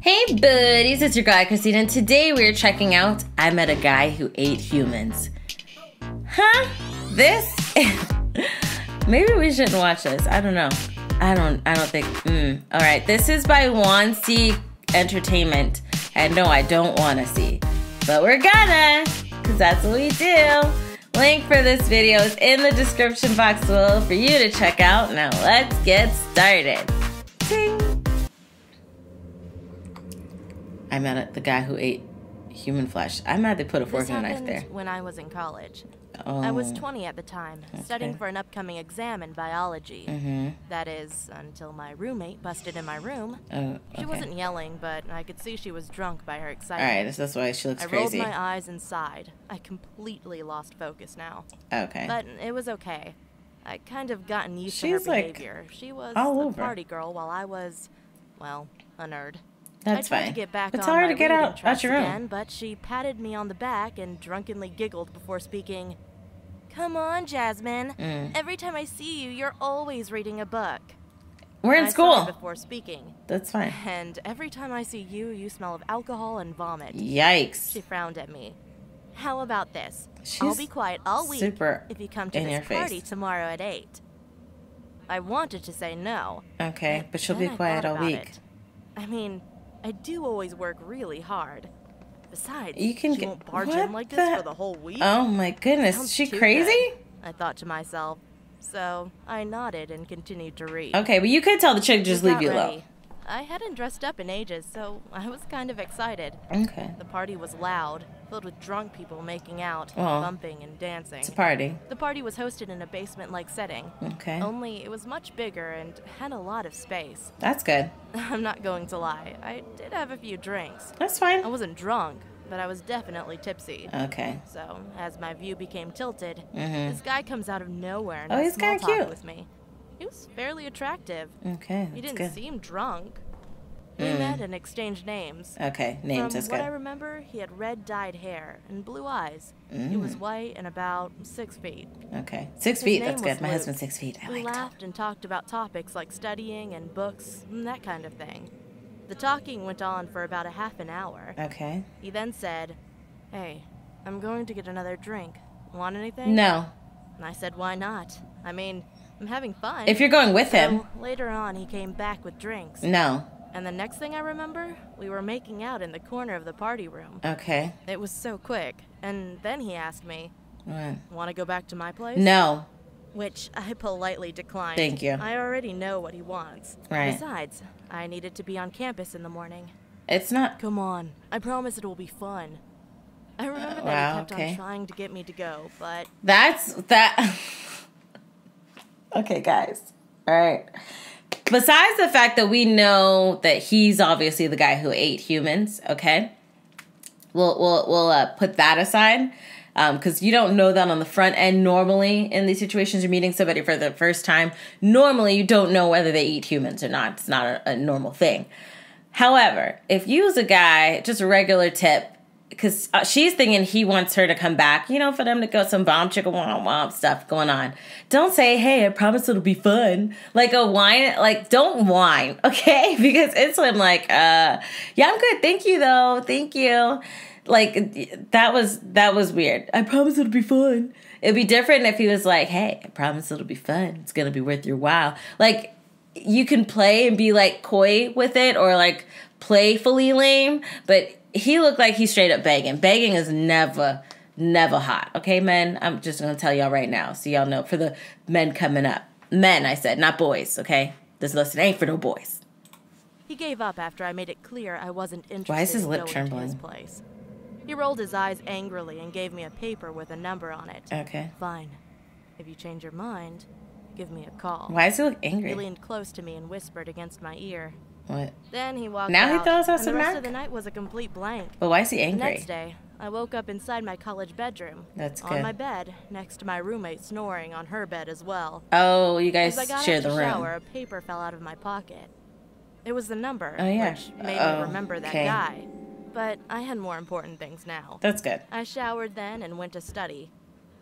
Hey buddies, it's your guy AyChristene, and today we're checking out I Met a Guy Who Ate Humans. Huh? This? Maybe we shouldn't watch this. I don't know. I don't think. Alright, this is by Wansee Entertainment. And no, I don't want to see. But we're gonna, because that's what we do. Link for this video is in the description box below for you to check out. Now let's get started. Ting! I met the guy who ate human flesh. I'm mad they put a fork and a knife there. When I was in college. Oh. I was 20 at the time, studying for an upcoming exam in biology. That is, until my roommate busted in my room. She wasn't yelling, but I could see she was drunk by her excitement. Alright, that's why she looks crazy. I rolled my eyes and sighed. I completely lost focus now. Okay. But it was okay. I kind of gotten used to her behavior. She was a party girl while I was, well, a nerd. That's fine. I tried to get back it's on hard my to get out your room. Again, but she patted me on the back and drunkenly giggled before speaking. Come on, Jasmine. Every time I see you, you're always reading a book. We're in school. Before speaking. That's fine. And every time I see you, you smell of alcohol and vomit. Yikes. She frowned at me. How about this? I'll be quiet all week if you come to this party tomorrow at 8. I wanted to say no. Okay, but she'll be quiet all week. I mean, I do always work really hard. Besides, she won't barge in like this for the whole week. Oh my goodness, is she crazy? Good, I thought to myself. So I nodded and continued to read. Okay, but you could tell the chick just leave you alone. I hadn't dressed up in ages, so I was kind of excited. Okay. The party was loud, filled with drunk people making out, bumping and dancing. It's a party. The party was hosted in a basement-like setting. Okay. Only it was much bigger and had a lot of space. That's good. I'm not going to lie. I did have a few drinks. That's fine. I wasn't drunk, but I was definitely tipsy. Okay. So, as my view became tilted, this guy comes out of nowhere and he's kind of cute with me. He was fairly attractive. Okay, he didn't seem drunk. We met and exchanged names. Okay, names is good. From what I remember, he had red dyed hair and blue eyes. He was white and about 6 feet. Okay, 6 feet, that's good. My husband's 6 feet. We laughed and talked about topics like studying and books and that kind of thing. The talking went on for about a half an hour. Okay. He then said, "Hey, I'm going to get another drink. Want anything?" No. And I said, "Why not? I mean, I'm having fun." If you're going with him. Later on, he came back with drinks. No. And the next thing I remember, we were making out in the corner of the party room. Okay. It was so quick. And then he asked me, "What? Want to go back to my place?" No. Which I politely declined. Thank you. I already know what he wants. Right. Besides, I needed to be on campus in the morning. It's not. Come on. I promise it will be fun. I remember that he kept on trying to get me to go, but... That. Okay, guys. All right. Besides the fact that we know that he's obviously the guy who ate humans, okay? We'll put that aside. Because you don't know that on the front end. Normally, in these situations, you're meeting somebody for the first time. Normally, you don't know whether they eat humans or not. It's not a normal thing. However, if you as a guy, just a regular tip, because she's thinking he wants her to come back, you know, for them to go some bomb chicka womp womp stuff going on. Don't say, "Hey, I promise it'll be fun." Like a whine, like don't whine, okay? Because it's when like, yeah, I'm good. Thank you though. Thank you. Like, that was weird. "I promise it'll be fun." It'd be different if he was like, "Hey, I promise it'll be fun. It's going to be worth your while." Like, you can play and be, like, coy with it or, like, playfully lame. But he looked like he's straight up begging. Begging is never hot. Okay, men? I'm just going to tell y'all right now so y'all know. For the men coming up. Men, I said, not boys, okay? This list ain't for no boys. He gave up after I made it clear I wasn't interested. Why is his lip in trembling? his place. He rolled his eyes angrily and gave me a paper with a number on it. Okay. "Fine. If you change your mind, give me a call." Why does he look angry? He leaned close to me and whispered against my ear. What? Then he walked out. Now he throws us and a the rest Mac? of the night was a complete blank. But why is he angry? The next day, I woke up inside my college bedroom. That's good. On my bed, next to my roommate snoring on her bed as well. Oh, you guys As I got share out the to room. shower, a paper fell out of my pocket. It was the number, which made me remember that guy. But I had more important things now. That's good. I showered then and went to study.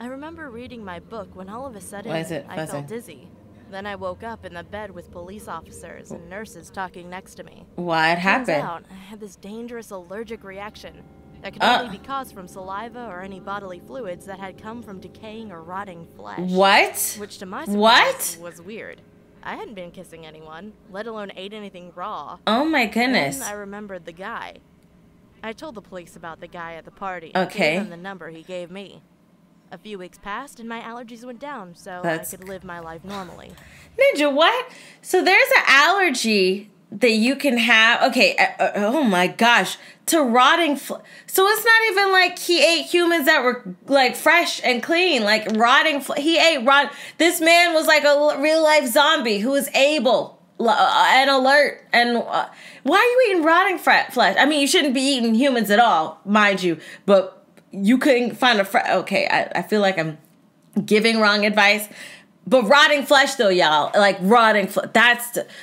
I remember reading my book when all of a sudden Why is it I buzzing? felt dizzy. Then I woke up in the bed with police officers and nurses talking next to me. What happened? Turns out I had this dangerous allergic reaction that could only be caused from saliva or any bodily fluids that had come from decaying or rotting flesh. What? Which to my surprise was weird. I hadn't been kissing anyone, let alone ate anything raw. Oh my goodness. Then I remembered the guy. I told the police about the guy at the party and gave them the number he gave me. A few weeks passed and my allergies went down, so I could live my life normally. Ninja, what? So there's an allergy that you can have. Okay, oh my gosh, to rotting. So it's not even like he ate humans that were like fresh and clean, like rotting. He ate rot. This man was like a real life zombie who was able and alert. And why are you eating rotting flesh? I mean, you shouldn't be eating humans at all, mind you, but you couldn't find okay, I feel like I'm giving wrong advice. But rotting flesh, though, y'all. Like, rotting flesh.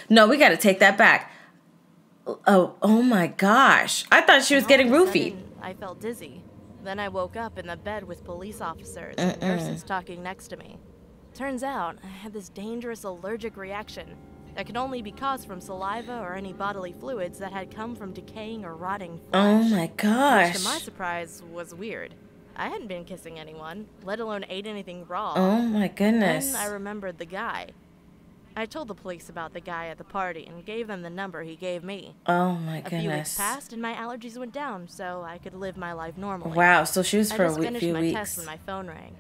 No, we got to take that back. Oh, my gosh. I thought she was getting roofied. I felt dizzy. Then I woke up in the bed with police officers and nurses talking next to me. Turns out I had this dangerous allergic reaction that could only be caused from saliva or any bodily fluids that had come from decaying or rotting flesh. Oh my gosh. Which to my surprise was weird. I hadn't been kissing anyone, let alone ate anything raw. Oh my goodness. Then I remembered the guy. I told the police about the guy at the party and gave them the number he gave me. Oh my goodness. A few weeks passed and my allergies went down, so I could live my life normally. Wow, so she was for a few weeks. I just finished my test when my phone rang.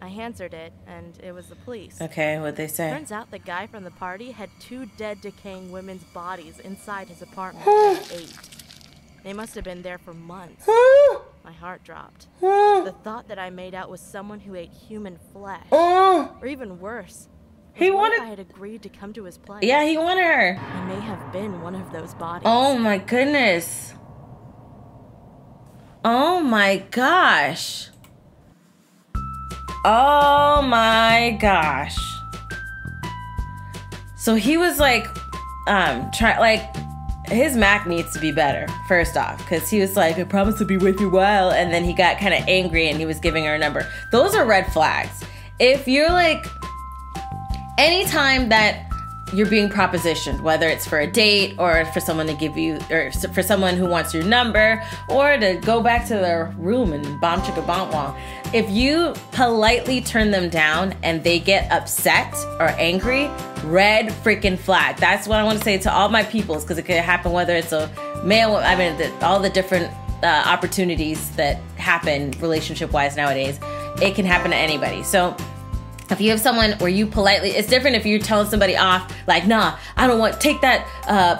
I answered it, and it was the police. Okay, what'd they say? Turns out the guy from the party had 2 dead, decaying women's bodies inside his apartment that he ate. They must have been there for months. My heart dropped. The thought that I made out with someone who ate human flesh. Or even worse. I had agreed to come to his place. Yeah, he wanted her. I may have been one of those bodies. Oh my goodness. Oh my gosh. Oh my gosh. So he was like, his Mac needs to be better, first off, because he was like, I promise to be with you a while, and then he got kind of angry and he was giving her a number. Those are red flags. If you're like, anytime that you're being propositioned, whether it's for a date or for someone to give you, or for someone who wants your number, or to go back to their room and bomb chicka bomb wall, if you politely turn them down and they get upset or angry, red freaking flag. That's what I want to say to all my peoples, because it could happen whether it's a male, I mean, all the different opportunities that happen relationship-wise nowadays, it can happen to anybody. So if you have someone where you politely, it's different if you're telling somebody off, like, nah, I don't want, take that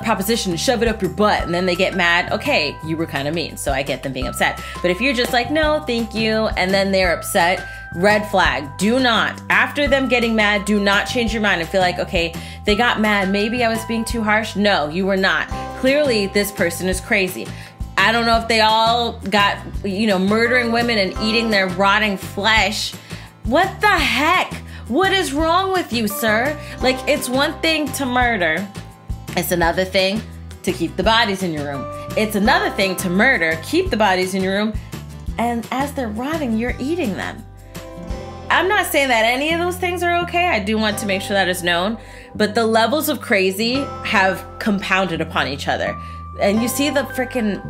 proposition and shove it up your butt, and then they get mad. Okay, you were kind of mean, so I get them being upset. But if you're just like, no, thank you, and then they're upset, red flag. Do not, after them getting mad, do not change your mind and feel like, okay, they got mad, maybe I was being too harsh. No, you were not. Clearly, this person is crazy. I don't know if they all got, murdering women and eating their rotting flesh. What the heck? What is wrong with you, sir? Like, it's one thing to murder. It's another thing to keep the bodies in your room. It's another thing to murder, keep the bodies in your room, and as they're rotting, you're eating them. I'm not saying that any of those things are okay. I do want to make sure that is known. But the levels of crazy have compounded upon each other. And you see the freaking...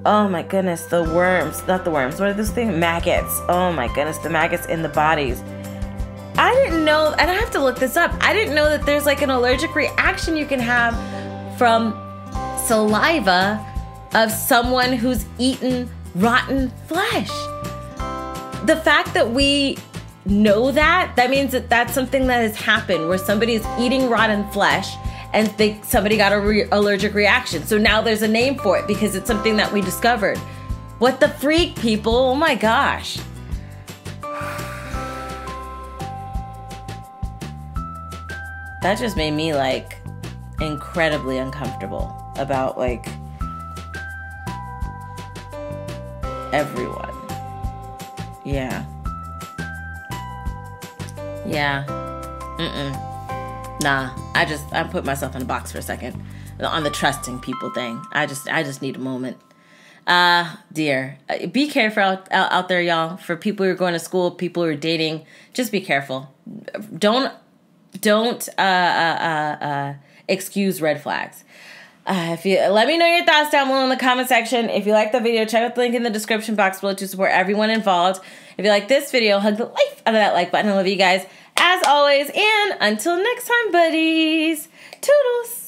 Oh my goodness, the worms, not the worms, what are those things? Maggots. Oh my goodness, the maggots in the bodies. I didn't know, and I have to look this up, I didn't know that there's like an allergic reaction you can have from saliva of someone who's eaten rotten flesh. The fact that we know that means that that's something that has happened where somebody's eating rotten flesh and somebody got an allergic reaction. So now there's a name for it because it's something that we discovered. What the freak, people? Oh my gosh. That just made me like incredibly uncomfortable about like everyone. Yeah. Nah, I put myself in a box for a second on the trusting people thing. I just need a moment. Dear, be careful out there, y'all. For people who are going to school, people who are dating, just be careful. Don't excuse red flags. If you let me know your thoughts down below in the comment section. If you like the video, check out the link in the description box below to support everyone involved. If you like this video, hug the life out of that like button. I love you guys as always, and until next time, buddies. Toodles.